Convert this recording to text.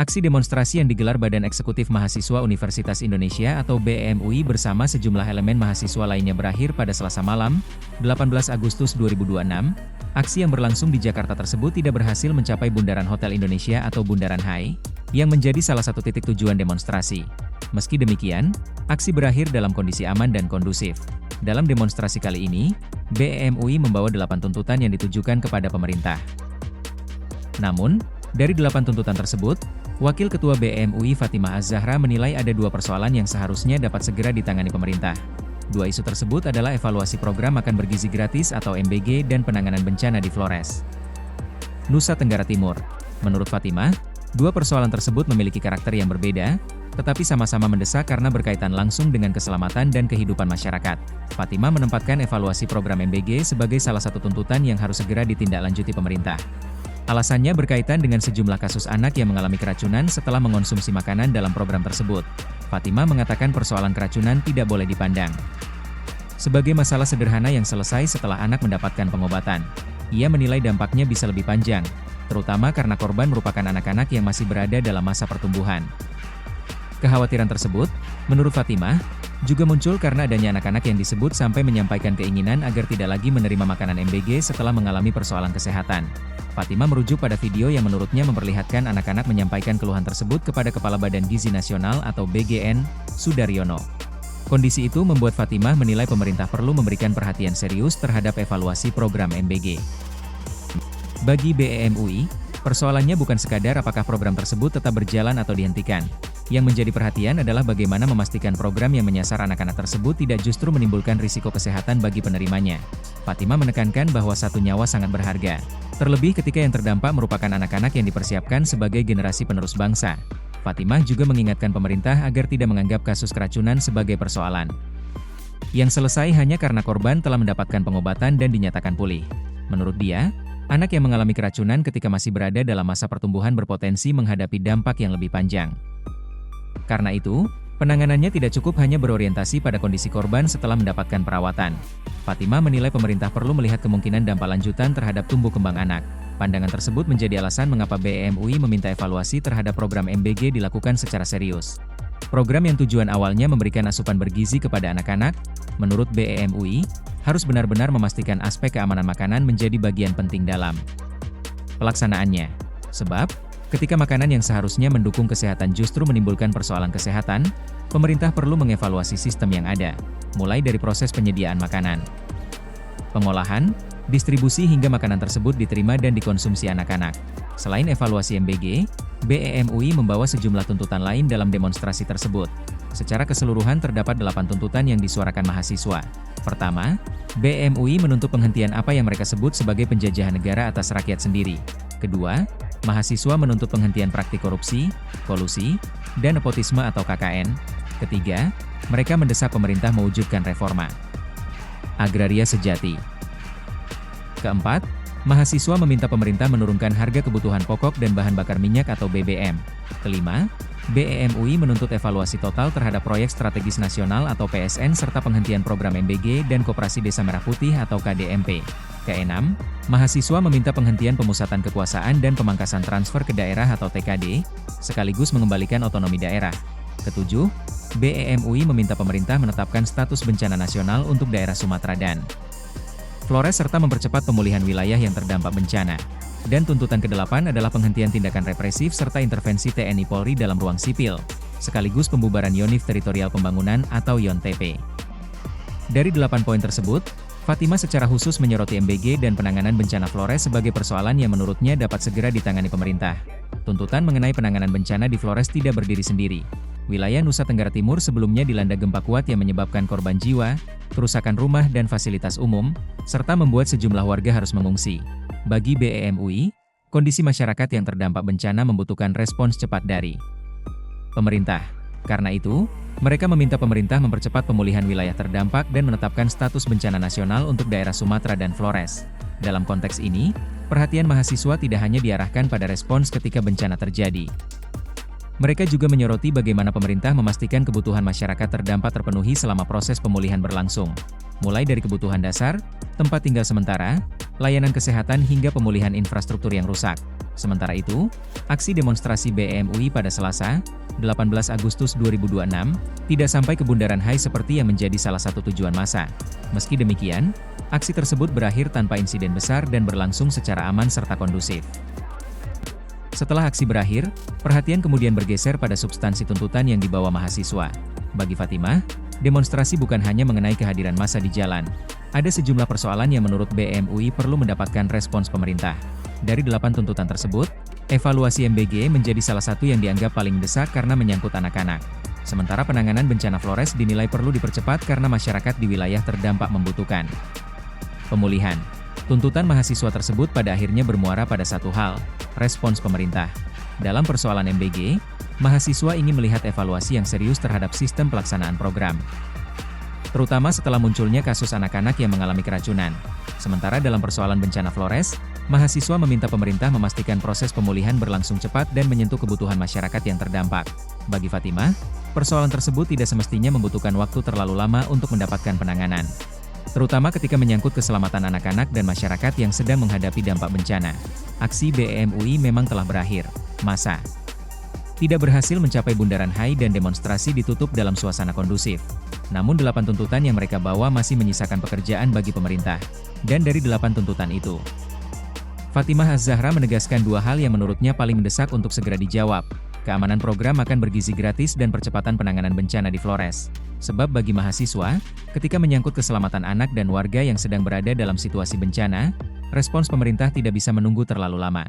Aksi demonstrasi yang digelar Badan Eksekutif Mahasiswa Universitas Indonesia atau BEM UI bersama sejumlah elemen mahasiswa lainnya berakhir pada Selasa malam, 18 Agustus 2026. Aksi yang berlangsung di Jakarta tersebut tidak berhasil mencapai Bundaran Hotel Indonesia atau Bundaran HI, yang menjadi salah satu titik tujuan demonstrasi. Meski demikian, aksi berakhir dalam kondisi aman dan kondusif. Dalam demonstrasi kali ini, BEM UI membawa 8 tuntutan yang ditujukan kepada pemerintah. Namun, dari 8 tuntutan tersebut, Wakil Ketua BEM UI Fatimah Az-Zahra menilai ada 2 persoalan yang seharusnya dapat segera ditangani pemerintah. 2 isu tersebut adalah evaluasi program makan bergizi gratis atau MBG dan penanganan bencana di Flores, Nusa Tenggara Timur. Menurut Fatimah, 2 persoalan tersebut memiliki karakter yang berbeda, tetapi sama-sama mendesak karena berkaitan langsung dengan keselamatan dan kehidupan masyarakat. Fatimah menempatkan evaluasi program MBG sebagai salah satu tuntutan yang harus segera ditindaklanjuti pemerintah. Alasannya berkaitan dengan sejumlah kasus anak yang mengalami keracunan setelah mengonsumsi makanan dalam program tersebut. Fatimah mengatakan persoalan keracunan tidak boleh dipandang sebagai masalah sederhana yang selesai setelah anak mendapatkan pengobatan. Ia menilai dampaknya bisa lebih panjang, terutama karena korban merupakan anak-anak yang masih berada dalam masa pertumbuhan. Kekhawatiran tersebut, menurut Fatimah, juga muncul karena adanya anak-anak yang disebut sampai menyampaikan keinginan agar tidak lagi menerima makanan MBG setelah mengalami persoalan kesehatan. Fatimah merujuk pada video yang menurutnya memperlihatkan anak-anak menyampaikan keluhan tersebut kepada Kepala Badan Gizi Nasional atau BGN, Sudaryono. Kondisi itu membuat Fatimah menilai pemerintah perlu memberikan perhatian serius terhadap evaluasi program MBG. Bagi BEM UI, persoalannya bukan sekadar apakah program tersebut tetap berjalan atau dihentikan. Yang menjadi perhatian adalah bagaimana memastikan program yang menyasar anak-anak tersebut tidak justru menimbulkan risiko kesehatan bagi penerimanya. Fatimah menekankan bahwa satu nyawa sangat berharga, terlebih ketika yang terdampak merupakan anak-anak yang dipersiapkan sebagai generasi penerus bangsa. Fatimah juga mengingatkan pemerintah agar tidak menganggap kasus keracunan sebagai persoalan yang selesai hanya karena korban telah mendapatkan pengobatan dan dinyatakan pulih. Menurut dia, anak yang mengalami keracunan ketika masih berada dalam masa pertumbuhan berpotensi menghadapi dampak yang lebih panjang. Karena itu, penanganannya tidak cukup hanya berorientasi pada kondisi korban setelah mendapatkan perawatan. Fatimah menilai pemerintah perlu melihat kemungkinan dampak lanjutan terhadap tumbuh kembang anak. Pandangan tersebut menjadi alasan mengapa BEM UI meminta evaluasi terhadap program MBG dilakukan secara serius. Program yang tujuan awalnya memberikan asupan bergizi kepada anak-anak, menurut BEM UI, harus benar-benar memastikan aspek keamanan makanan menjadi bagian penting dalam pelaksanaannya. Sebab, ketika makanan yang seharusnya mendukung kesehatan justru menimbulkan persoalan kesehatan, pemerintah perlu mengevaluasi sistem yang ada, mulai dari proses penyediaan makanan, pengolahan, distribusi hingga makanan tersebut diterima dan dikonsumsi anak-anak. Selain evaluasi MBG, BEM UI membawa sejumlah tuntutan lain dalam demonstrasi tersebut. Secara keseluruhan terdapat 8 tuntutan yang disuarakan mahasiswa. Pertama, BEM UI menuntut penghentian apa yang mereka sebut sebagai penjajahan negara atas rakyat sendiri. Kedua, mahasiswa menuntut penghentian praktik korupsi, kolusi, dan nepotisme atau KKN. Ketiga, mereka mendesak pemerintah mewujudkan reforma agraria sejati. Keempat, mahasiswa meminta pemerintah menurunkan harga kebutuhan pokok dan bahan bakar minyak atau BBM. Kelima, BEM UI menuntut evaluasi total terhadap proyek strategis nasional atau PSN serta penghentian program MBG dan Koperasi Desa Merah Putih atau KDMP. Keenam, mahasiswa meminta penghentian pemusatan kekuasaan dan pemangkasan transfer ke daerah atau TKD, sekaligus mengembalikan otonomi daerah. Ketujuh, BEM UI meminta pemerintah menetapkan status bencana nasional untuk daerah Sumatera dan Flores serta mempercepat pemulihan wilayah yang terdampak bencana. Dan tuntutan ke-8 adalah penghentian tindakan represif serta intervensi TNI Polri dalam ruang sipil, sekaligus pembubaran Yonif Teritorial Pembangunan atau YONTP. Dari 8 poin tersebut, Fatimah secara khusus menyoroti MBG dan penanganan bencana Flores sebagai persoalan yang menurutnya dapat segera ditangani pemerintah. Tuntutan mengenai penanganan bencana di Flores tidak berdiri sendiri. Wilayah Nusa Tenggara Timur sebelumnya dilanda gempa kuat yang menyebabkan korban jiwa, kerusakan rumah dan fasilitas umum, serta membuat sejumlah warga harus mengungsi. Bagi BEM UI, kondisi masyarakat yang terdampak bencana membutuhkan respons cepat dari pemerintah. Karena itu, mereka meminta pemerintah mempercepat pemulihan wilayah terdampak dan menetapkan status bencana nasional untuk daerah Sumatera dan Flores. Dalam konteks ini, perhatian mahasiswa tidak hanya diarahkan pada respons ketika bencana terjadi. Mereka juga menyoroti bagaimana pemerintah memastikan kebutuhan masyarakat terdampak terpenuhi selama proses pemulihan berlangsung. Mulai dari kebutuhan dasar, tempat tinggal sementara, layanan kesehatan hingga pemulihan infrastruktur yang rusak. Sementara itu, aksi demonstrasi BEM UI pada Selasa, 18 Agustus 2026, tidak sampai ke Bundaran HI seperti yang menjadi salah satu tujuan massa. Meski demikian, aksi tersebut berakhir tanpa insiden besar dan berlangsung secara aman serta kondusif. Setelah aksi berakhir, perhatian kemudian bergeser pada substansi tuntutan yang dibawa mahasiswa. Bagi Fatimah, demonstrasi bukan hanya mengenai kehadiran massa di jalan. Ada sejumlah persoalan yang menurut BEM UI perlu mendapatkan respons pemerintah. Dari 8 tuntutan tersebut, evaluasi MBG menjadi salah satu yang dianggap paling mendesak karena menyangkut anak-anak. Sementara penanganan bencana Flores dinilai perlu dipercepat karena masyarakat di wilayah terdampak membutuhkan pemulihan. Tuntutan mahasiswa tersebut pada akhirnya bermuara pada satu hal, respons pemerintah. Dalam persoalan MBG, mahasiswa ingin melihat evaluasi yang serius terhadap sistem pelaksanaan program, terutama setelah munculnya kasus anak-anak yang mengalami keracunan. Sementara dalam persoalan bencana Flores, mahasiswa meminta pemerintah memastikan proses pemulihan berlangsung cepat dan menyentuh kebutuhan masyarakat yang terdampak. Bagi Fatimah, persoalan tersebut tidak semestinya membutuhkan waktu terlalu lama untuk mendapatkan penanganan, terutama ketika menyangkut keselamatan anak-anak dan masyarakat yang sedang menghadapi dampak bencana. Aksi BEM UI memang telah berakhir. Massa tidak berhasil mencapai Bundaran HI dan demonstrasi ditutup dalam suasana kondusif. Namun 8 tuntutan yang mereka bawa masih menyisakan pekerjaan bagi pemerintah. Dan dari 8 tuntutan itu, Fatimah Az-Zahra menegaskan 2 hal yang menurutnya paling mendesak untuk segera dijawab. Keamanan program akan bergizi gratis dan percepatan penanganan bencana di Flores. Sebab bagi mahasiswa, ketika menyangkut keselamatan anak dan warga yang sedang berada dalam situasi bencana, respons pemerintah tidak bisa menunggu terlalu lama.